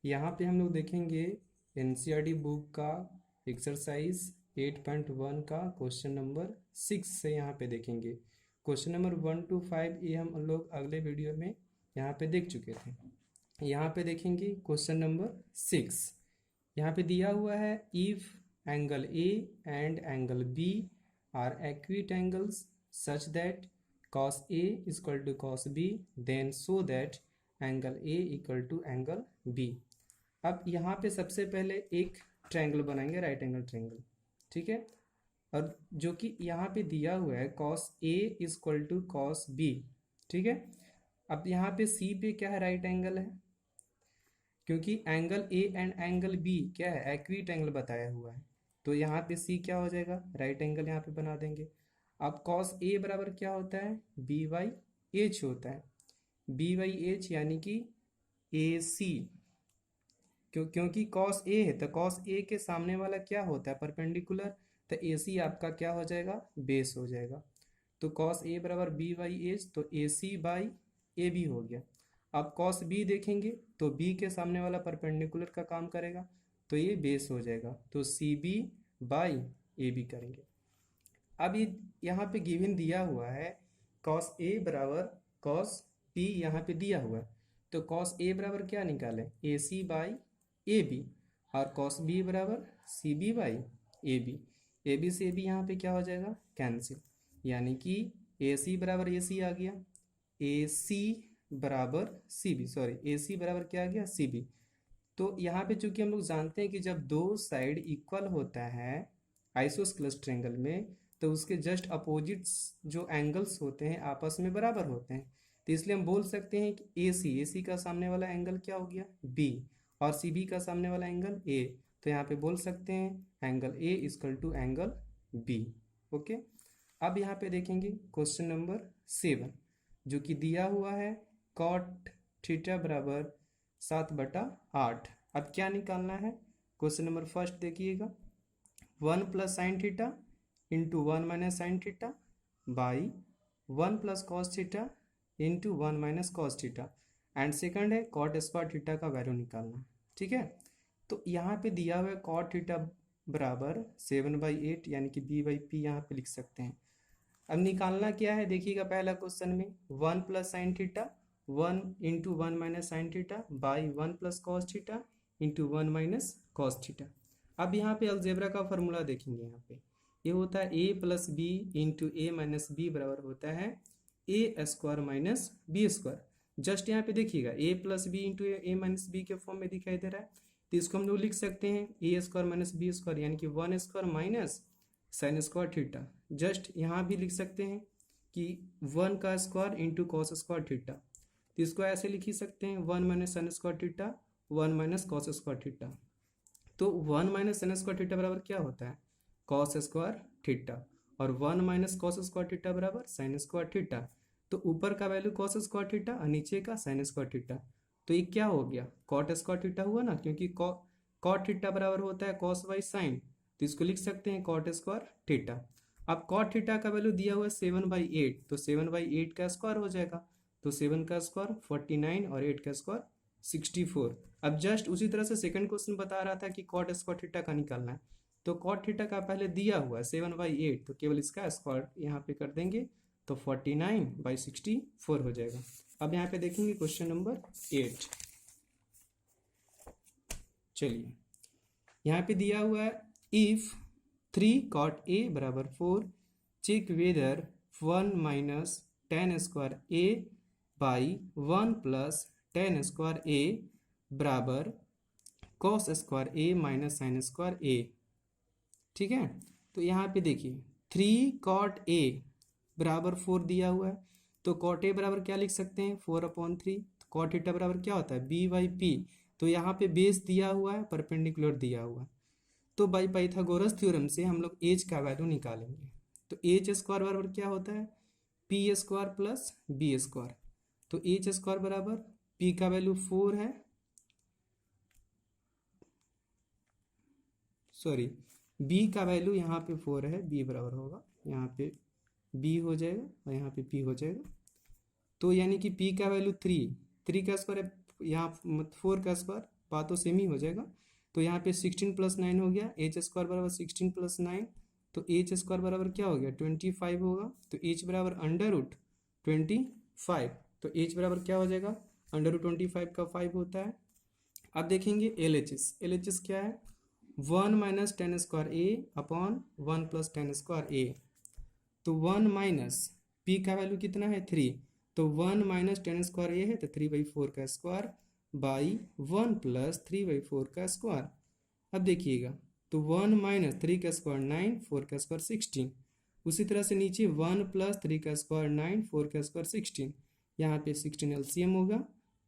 यहाँ पे हम लोग देखेंगे एनसीईआरटी बुक का एक्सरसाइज 8.1 का क्वेश्चन नंबर 6 से यहाँ पे देखेंगे। क्वेश्चन नंबर 1 to 5 ये हम लोग अगले वीडियो में यहाँ पे देख चुके थे। यहाँ पे देखेंगे क्वेश्चन नंबर 6। यहाँ पे दिया हुआ है if angle A and angle B are acute angles such that cos A is equal to cos B, then show that angle A equal to angle B। अब यहाँ पे सबसे पहले एक ट्रायंगल बनाएंगे, राइट एंगल ट्रायंगल, ठीक है। और जो कि यहाँ पे दिया हुआ है cos A is equal to cos B, ठीक है। अब यहाँ पे C पे क्या है, राइट एंगल है, क्योंकि angle A and angle B क्या है, एक्विट एंगल बताया हुआ है। तो यहाँ पे C क्या हो जाएगा, राइट एंगल यहाँ पे बना देंगे। अब cos A बराबर क्या होता है, B बाई एच होता है, B बाई एच यानी कि AC। क्योंकि cos A है तो cos A के सामने वाला क्या होता है, परपेंडिकुलर, तो AC आपका क्या हो जाएगा, बेस हो जाएगा। तो cos A बराबर B बाई एच, तो AC बाई AB हो गया। अब cos B देखेंगे तो B के सामने वाला परपेंडिकुलर का काम करेगा, तो ये बेस हो जाएगा, तो CB बाई AB करेंगे। अब ये यहाँ पे गिवन दिया हुआ है cos A बराबर cos B, यहाँ पे दिया हुआ है, तो cos A बराबर क्या निकालें, AC बाई AB, और cos B बराबर CB बाई AB। AB से AB यहाँ पे क्या हो जाएगा, कैंसिल, यानी कि AC बराबर AC आ गया, AC बराबर CB, सॉरी AC बराबर क्या आ गया, CB। तो यहाँ पे चूंकि हम लोग जानते हैं कि जब दो साइड इक्वल होता है आइसोस्केलेस ट्रायंगल में, तो उसके जस्ट अपोजिट्स जो एंगल्स होते हैं आपस में बराबर होते हैं। तो इसलिए हम बोल सकते हैं कि AC का सामने वाला एंगल क्या हो गया, B, और CB का सामने वाला एंगल A। तो यहाँ पे बोल सकते हैं angle A equal to angle B। Okay, अब यहाँ पे देखेंगे क्वेश्चन नंबर 7, जो कि दिया हुआ है कॉट थीटा बराबर 7/8। अब क्या निकालना है, क्वेश्चन नंबर फर्स्ट देखिएगा, 1 plus sine theta into 1 minus sine theta by 1 plus cos theta into 1 minus cos theta, and second है कॉट स्क्वायर थीटा का वैल्यू निकालना, ठीक है। तो यहाँ पे दिया हुआ है कॉट थीटा बराबर 7/8, यानी कि B बाई पी यहाँ पे लिख सकते हैं। अब निकालना क्या है, देखिएगा पहला क्वेश्चन में 1 plus sine theta 1 into 1 minus sine theta by 1 plus cos theta into 1 minus cos theta. अब यहाँ पे अलजेब्रा का फॉर्मूला देखेंगे, यहाँ पे ये होता है a plus B into A minus b बराबर होता है a square minus B square. Just यहाँ पे देखिएगा a plus B into A minus b के फॉर्म में दिखाई दे रहा है, तो इसको हम लोग लिख सकते हैं ए स्क्वायर माइनस बी स्क्वायर, यानी कि 1 square minus sin square theta. Just यहाँ भी लिख सकते हैं कि 1 का square into cos square theta, तो इसको ऐसे लिख ही सकते हैं 1 minus sin square theta 1 minus cos square theta. तो 1 माइनस साइन स्क्वायर थीटा बराबर क्या होता है, कॉस स्क्वायर थीटा, और 1 माइनस कॉस स्क्वायर थीटा बराबर साइन स्क्वायर थीटा। तो ऊपर का वैल्यू कॉस स्क्वायर थीटा और नीचे का साइन स्क्वायर थीटा, तो ये क्या हो गया, कॉट स्क्वायर थीटा हुआ ना, क्योंकि कॉट थीटा बराबर होता है कॉस बाई साइन, तो इसको लिख सकते हैं कॉट स्क्वायर थीटा। अब कॉट थीटा का वैल्यू दिया हुआ है 7/8, तो 7/8 का स्क्वायर हो जाएगा, तो 7 का स्क्वायर 49 और 8 का स्क्वायर 64। अब जस्ट उसी तरह से सेकंड क्वेश्चन बता रहा था कि कॉट स्क्वायर थीटा का निकालना है, तो कॉट थीटा का पहले दिया हुआ है 7/8, तो केवल इसका स्क्वायर यहाँ पे कर देंगे, तो 49/64 हो जाएगा। अब यहाँ पे देखेंगे क्वेश्चन नंबर 8। चलिए, यहाँ पे दिया हुआ है इफ 3 cot A बराबर 4, check whether 1 minus tan square A by 1 plus tan square A बराबर cos square A minus sin square A, ठीक है। तो यहाँ पे देखिए 3 cot A बराबर 4 दिया हुआ है, तो cot A बराबर क्या लिख सकते हैं, 4/3। cot थीटा बराबर क्या होता है, B बाई पी। तो यहाँ पे बेस दिया हुआ है, परपेंडिकुलर दिया हुआ है, तो बाई पाइथागोरस थ्योरम से हम लोग एच का वैल्यू निकालेंगे। तो एच स्क्वायर बराबर क्या होता है, P square plus B square. तो एच स्क्वायर बराबर पी का वैल्यू 4 है, सॉरी बी का वैल्यू यहाँ पे 4 है, बी बराबर होगा यहाँ पे बी हो जाएगा और यहाँ पे पी हो जाएगा। तो यानी कि पी का वैल्यू 3 का स्क्वायर है, यहाँ 4 का स्क्वायर बात तो सेम ही हो जाएगा। तो यहाँ पे 16 + 9 हो गया, एच स्क्वायर बराबर 16 + 9, तो एच स्क्वायर बराबर क्या हो गया 25 होगा। तो एच बराबर √25, तो एच बराबर क्या हो जाएगा √25 का 5 होता है। अब देखेंगे एल एच एस क्या है 1 - tan स्क्वायर ए अपॉन 1 + tan स्क्वायर ए। तो 1 माइनस पी का वैल्यू कितना है 3, तो 1 - tan स्क्वायर ए है तो 3/4 का स्क्वायर बाई 1 + 3/4 का स्क्वायर। अब देखिएगा तो 1 - 3 का स्क्वायर 9, 4 का स्क्वायर 16। उसी तरह से नीचे 1 + 3 का स्क्वायर 9, 4 का स्क्वायर 16। यहाँ पे 16 एलसीएम होगा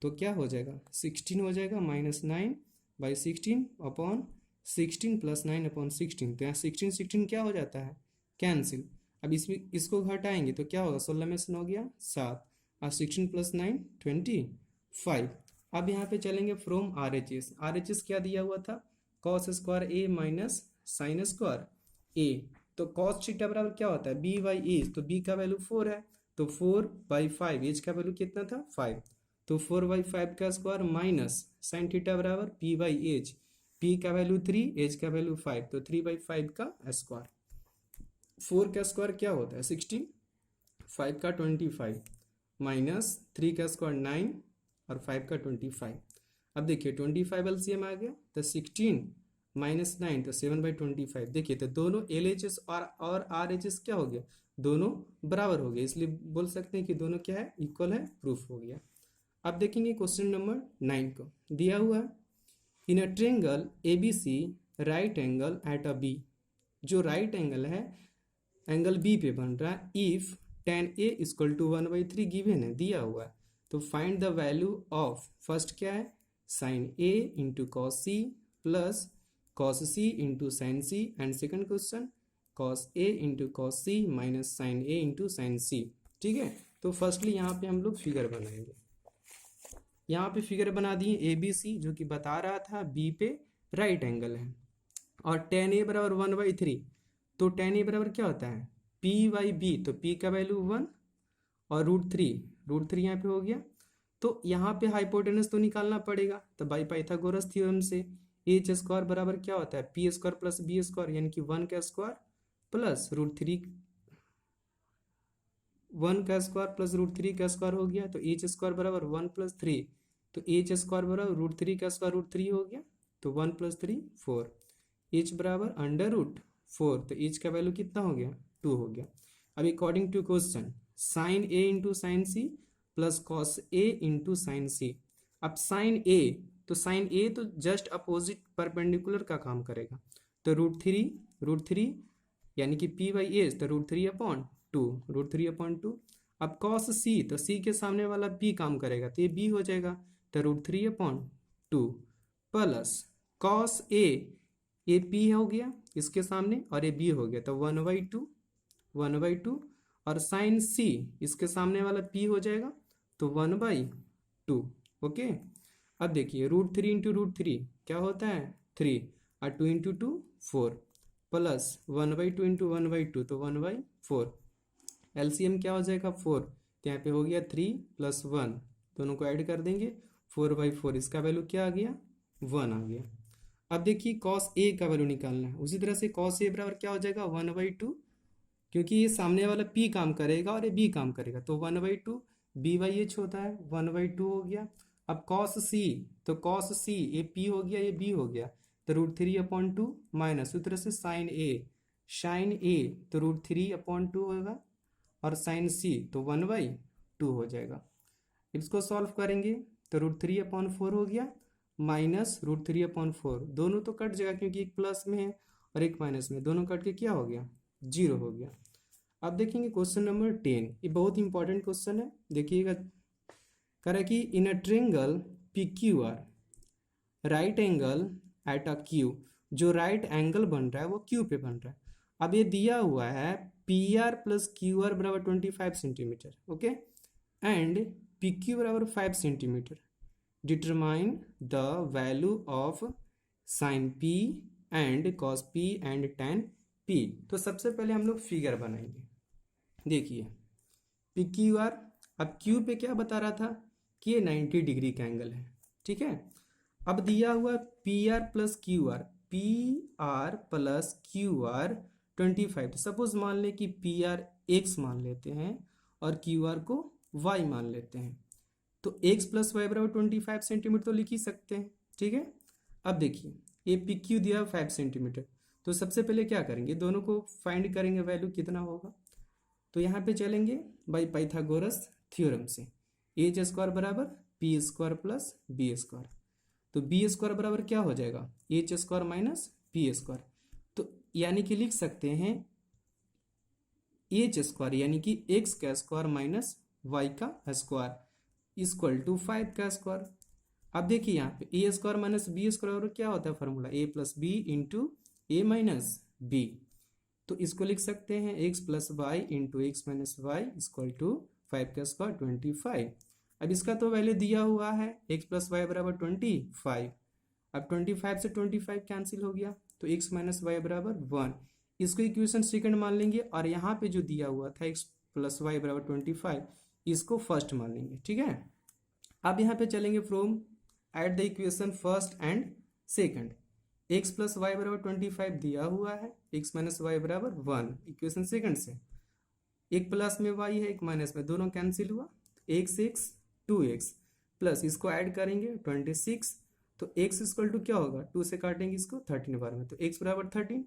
तो क्या हो जाएगा 16 हो जाएगा -9/16 अपॉन 16 + 9 अपॉन 16। तो यहाँ 16 16 क्या हो जाता है कैंसिल। अब इसमें इसको घटाएंगे तो क्या होगा 16 में से 9 गया 7 और 16 + 9 25। अब यहाँ पे चलेंगे फ्रॉम आर एच एस क्या दिया हुआ था cos स्क्वायर ए माइनस साइन स्क्वायर ए। तो cos थीटा बराबर क्या होता है b/a, तो b का वैल्यू 4 है तो 4/5, एच का वैल्यू कितना था 5, तो 4/5 का स्क्वायर माइनस साइन थीटा बराबर p/h, p का वैल्यू 3, एच का वैल्यू 5, तो 3/5 का स्क्वायर। 4 का स्क्वायर क्या होता है 16, 5 का 25 माइनस 3 का स्क्वायर 9 और 5 का 25। अब देखिए 25 एलसीएम आ गया तो 16 - 9 तो 7/25। देखिए तो दोनों एल एच एस और आर एच एस क्या हो गया दोनों बराबर हो गए, इसलिए बोल सकते हैं कि दोनों क्या है इक्वल है, प्रूफ हो गया। अब देखेंगे क्वेश्चन नंबर 9 को दिया हुआ है in a triangle A B C right angle at a B. जो राइट एंगल है एंगल बी पे बन रहा है इफ tan A = 1/3 गिवन है दिया हुआ है। तो find the value of first क्या है sin A × cos C plus cos C × sin C and second question cos A × cos C minus sin A × sin C। ठीक है तो फर्स्टली यहाँ पे हम लोग फिगर बनाएंगे। यहाँ पे फिगर बना दिए ए बी सी जो कि बता रहा था बी पे राइट एंगल है और tan A बराबर 1/3। तो tan A बराबर क्या होता है p/b, तो p का वैल्यू 1 और √3 यहाँ पे हो गया। तो यहाँ पे हाइपोटेनस तो निकालना पड़ेगा, तो बाई पाइथागोरस थ्योरम से एच स्क्वायर बराबर क्या होता है p square plus b square यानी कि 1 का स्क्वायर प्लस √3, 1 का स्क्वायर प्लस √3 का स्क्वायर हो गया। तो एच स्क्वायर बराबर 1 + 3, तो एच स्क्वायर बराबर √3 का स्क्वायर √3 हो गया तो 1 + 3 4, एच बराबर √4, तो एच का वैल्यू कितना हो गया 2 हो गया। अब according to question sin A × sin C plus cos A × sin C। अब sin A, तो sin A तो जस्ट अपोजिट परपेंडिकुलर का काम करेगा तो √3 यानी कि p/h तो √3/2। अब cos C, तो C के सामने वाला p काम करेगा तो ये b हो जाएगा तो √3/2 प्लस cos A, ये p हो गया इसके सामने और ये b हो गया तो 1/2 और sin C इसके सामने वाला p हो जाएगा तो 1/2। ओके अब देखिए √3 × √3 क्या होता है 3 और 2 × 2 4 प्लस 1/2 × 1/2 तो 1/4। एलसीएम क्या हो जाएगा 4, तो यहाँ पे हो गया 3 + 1, दोनों को ऐड कर देंगे 4/4, इसका वैल्यू क्या आ गया 1 आ गया। अब देखिए cos A का वैल्यू निकालना है, उसी तरह से cos A बराबर क्या हो जाएगा 1/2, क्योंकि ये सामने वाला p काम करेगा और ये b काम करेगा तो 1/2 b/h होता है 1/2 हो गया। अब cos C, तो cos C ये p हो गया ये b हो गया तो √3/2 माइनस उस तरह से sin A तो √3/2 होगा और sin C तो 1/2 हो जाएगा। इसको सॉल्व करेंगे तो √3/4 हो गया माइनस √3/4, दोनों तो कट जाएगा क्योंकि एक प्लस में है और एक माइनस में, दोनों कट के क्या हो गया 0 हो गया। अब देखेंगे क्वेश्चन नंबर 10, ये बहुत इंपॉर्टेंट क्वेश्चन है, देखिएगा कह रहा है कि in a triangle PQR right angle at a Q, जो राइट एंगल बन रहा है वो क्यू पे बन रहा है। अब ये दिया हुआ है PR + QR बराबर 25 सेंटीमीटर, ओके, एंड PQ बराबर 5 centimetre. Determine the value of sin P and cos P and tan P। तो सबसे पहले हम लोग फिगर बनाएंगे। देखिए PQR, अब Q पे क्या बता रहा था कि ये 90 डिग्री का एंगल है, ठीक है। अब दिया हुआ P R plus Q R, P R plus Q R 25। Suppose मान ले कि पी आर एक्स मान लेते हैं और क्यू आर को वाई मान लेते हैं, तो एक्स प्लस वाई बराबर 25 सेंटीमीटर तो लिख ही सकते हैं। ठीक है, अब देखिए ए पी क्यू दिया 5 सेंटीमीटर, तो सबसे पहले क्या करेंगे, दोनों को फाइंड करेंगे वैल्यू कितना होगा। तो यहाँ पे चलेंगे बाई पाइथागोरस थ्योरम से, एच स्क्वायर बराबर P square plus B square. तो बी स्क्वायर बराबर क्या हो जाएगा, H square minus P square. तो यानी कि लिख सकते हैं एच स्क्वायर यानी कि एक्स का स्क्वायर माइनस वाई का स्क्वायर इक्वल टू 5 का स्क्वायर। अब देखिए यहाँ पे A square minus B square क्या होता है formula, A plus B into A minus B. तो इसको लिख सकते हैं x plus y into x minus y equal to 5 का स्क्वायर 25। अब इसका तो वैल्यू दिया हुआ है एक्स प्लस वाई बराबर 25। अब 25 से 25 कैंसिल हो गया, तो एक्स माइनस वाई बराबर 1। इसको इक्वेशन सेकंड मान लेंगे और यहाँ पे जो दिया हुआ था एक्स प्लस वाई बराबर 25, इसको फर्स्ट मान लेंगे। ठीक है, अब यहाँ पे चलेंगे from at the equation first and second. X plus y बराबर 25 दिया हुआ है, एक्स माइनस वाई बराबर 1 इक्वेशन सेकंड से, एक प्लस में वाई है एक माइनस में, दोनों कैंसिल हुआ, एक्स एक्स 2x प्लस इसको ऐड करेंगे 26। तो x इक्वल टू क्या होगा, 2 से काटेंगे इसको 13 बार में, तो x बराबर 13।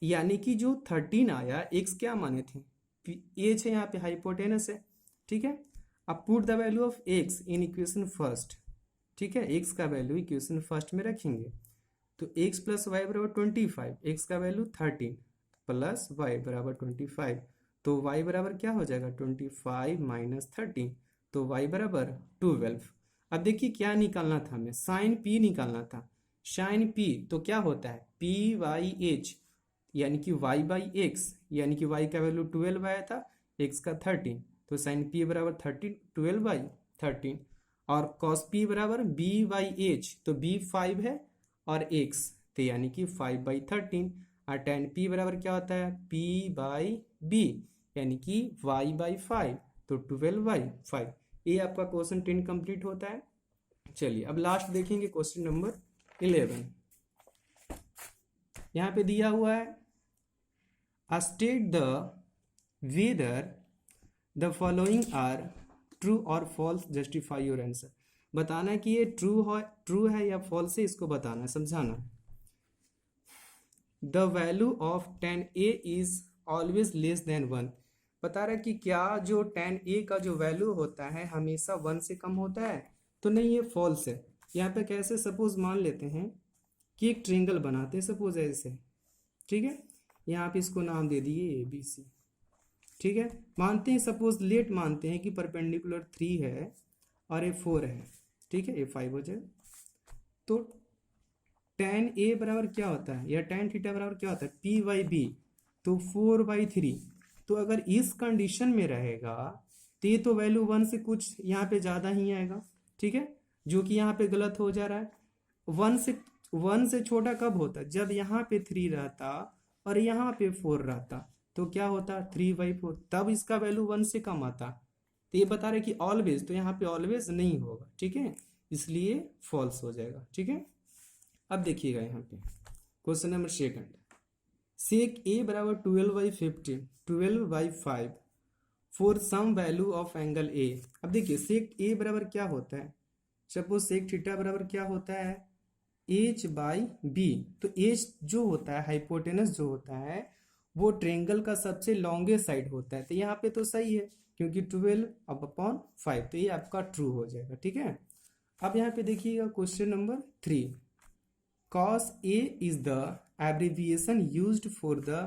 यानी कि जो 13 आया, x क्या माने थे, एच है यहाँ पे हाइपोटेनस है। ठीक है, अब put the value of x in equation first. ठीक है, x का वैल्यू इक्वेशन फर्स्ट में रखेंगे, तो x प्लस वाई बराबर 25, x का वैल्यू 13 प्लस वाई बराबर 25, तो y बराबर क्या हो जाएगा 25 माइनस 13, तो y बराबर 12। अब देखिए क्या निकालना था हमें, साइन p निकालना था। साइन p तो क्या होता है पी वाई एच, यानी कि y बाई एक्स, यानी कि y का वैल्यू 12 आया था, x का 13, तो साइन p बराबर 12 बाई 13। और कॉस p बराबर b बाई एच, तो b 5 है और x, तो यानी कि 5 बाई 13। और टेन p बराबर क्या होता है p बाई b, यानी कि y बाई 5, तो 12 बाई 5। ये आपका क्वेश्चन 10 कंप्लीट होता है। चलिए अब लास्ट देखेंगे क्वेश्चन नंबर 11। यहाँ पे दिया हुआ है state the whether the following are true और फॉल्स, जस्टिफाई योर आंसर। बताना है कि ये ट्रू है या फॉल्स है, इसको बताना है, समझाना है। The value of tan a is always less than 1। बता रहा है कि क्या जो tan a का जो वैल्यू होता है हमेशा 1 से कम होता है, तो नहीं, ये फॉल्स है। यहाँ पे कैसे, सपोज मान लेते हैं कि एक ट्रिंगल बनाते हैं, सपोज ऐसे। ठीक है, यहाँ पे इसको नाम दे दिए ABC। ठीक है, मानते हैं सपोज लेट मानते हैं कि परपेंडिकुलर 3 है और ये 4 है। ठीक है, ये 5 हो जाए, तो tan a बराबर क्या होता है या tan थीटा बराबर क्या होता है p बाई बी, तो 4/3। तो अगर इस कंडीशन में रहेगा तो ये तो वैल्यू 1 से कुछ यहाँ पे ज़्यादा ही आएगा। ठीक है, जो कि यहाँ पे गलत हो जा रहा है। 1 से छोटा कब होता, जब यहाँ पे 3 रहता और यहाँ पे 4 रहता, तो क्या होता 3/4, तब इसका वैल्यू 1 से कम आता। तो ये बता रहे कि ऑलवेज, तो यहाँ पे ऑलवेज नहीं होगा। ठीक है, इसलिए फॉल्स हो जाएगा। ठीक है, अब देखिएगा यहाँ पे question number second, sec A बराबर 12/15, 12/5 for some value of angle A. अब देखिए सेक ए बराबर क्या होता है, सपोज सेक थीटा बराबर क्या होता है एच बाई बी। तो एच जो होता है हाइपोटेनस जो होता है वो ट्रेंगल का सबसे लॉन्गेस्ट साइड होता है, तो यहाँ पे तो सही है क्योंकि 12/5, तो ये आपका ट्रू हो जाएगा। ठीक है, अब यहाँ पे देखिएगा question number 3, cos A is the abbreviation used for the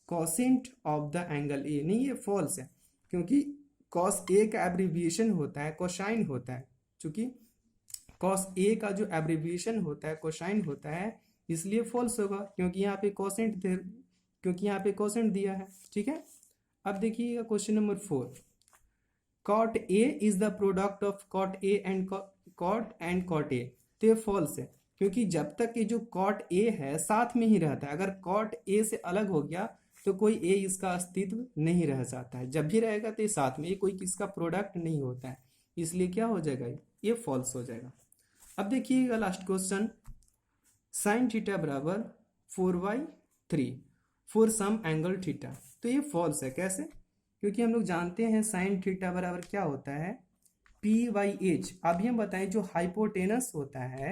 cosine of the angle A। नहीं, ये false है क्योंकि cos A का एब्रीविएशन होता है कोसाइन होता है, चूंकि cos A का जो एब्रीविएशन होता है कोसाइन होता है, इसलिए false होगा क्योंकि यहाँ पे कोसेंट दिया है। ठीक है, अब देखिएगा question number 4, cot A is the product of cot A and cot A। तो ये false है क्योंकि जब तक ये जो कॉट ए है साथ में ही रहता है, अगर कॉट ए से अलग हो गया तो कोई ए इसका अस्तित्व नहीं रह जाता है, जब भी रहेगा तो ये साथ में, ये कोई किसका प्रोडक्ट नहीं होता है, इसलिए क्या हो जाएगा ये फॉल्स हो जाएगा। अब देखिएगा लास्ट क्वेश्चन, साइन थीटा बराबर 4/3 फॉर सम एंगल थीटा। तो ये फॉल्स है, कैसे? क्योंकि हम लोग जानते हैं साइन थीटा बराबर क्या होता है, P/H। अभी हम बताएं जो हाइपोटेनस होता है,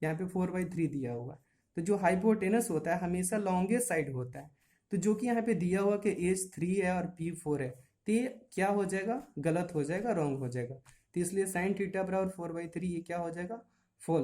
यहाँ पे 4/3 दिया हुआ, तो जो हाइपोटेनस होता है हमेशा लॉन्गेस्ट साइड होता है। तो जो कि यहाँ पे दिया हुआ कि एच 3 है और P 4 है, तो ये क्या हो जाएगा, गलत हो जाएगा, रॉन्ग हो जाएगा। तो इसलिए साइन थीटा बराबर 4/3 ये क्या हो जाएगा, फॉल्स।